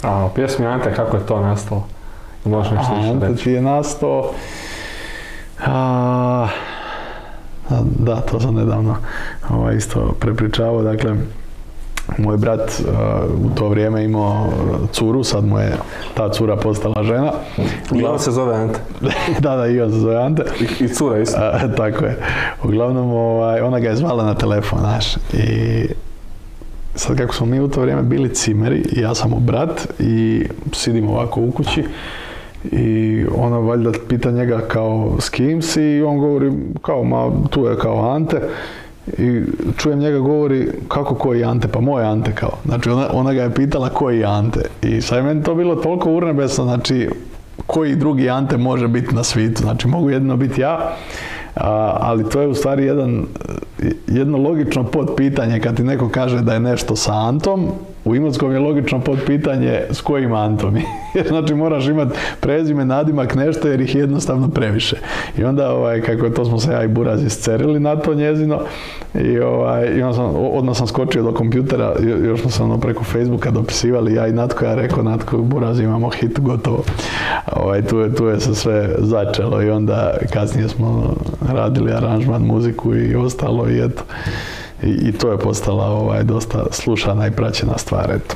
A pjesmi Ante, kako je to nastalo? Možeš nešto više reći? Ante ti je nastao... Da, to sam nedavno isto prepričavao. Dakle, moj brat u to vrijeme imao curu, sad mu je ta cura postala žena. I on se zove Ante. Da, i on se zove Ante. I cura isto. Tako je. Uglavnom, ona ga je zvala na telefon, znaš. I sad kako smo mi u to vrijeme bili cimeri, ja sam mu brat i sidimo ovako u kući. I ona valjda pita njega kao s kim si i on govori kao ma tu je kao Ante i čujem njega govori kako koji Ante, pa moj Ante kao. Znači ona ga je pitala koji Ante i sad je meni to bilo toliko urnebesno, znači koji drugi Ante može biti na svijetu, znači mogu jedino biti ja, ali to je u stvari jedno logično podpitanje kad ti neko kaže da je nešto sa Antom. U Imotskom je logično podpitanje s kojim Antom. Znači moraš imati prezime, nadimak, nešto jer ih je jednostavno previše. I onda kako to smo se ja i Buraz iscerili na to njezino i odmah sam skočio do kompjutera, još smo se preko Facebooka dopisivali, ja i Natko, ja rekao Natko, Buraz imamo hit, gotovo. Tu je se sve začelo i onda kasnije smo radili aranžman, muziku i ostalo i eto. I to je postala dosta slušana i praćena stvar, eto.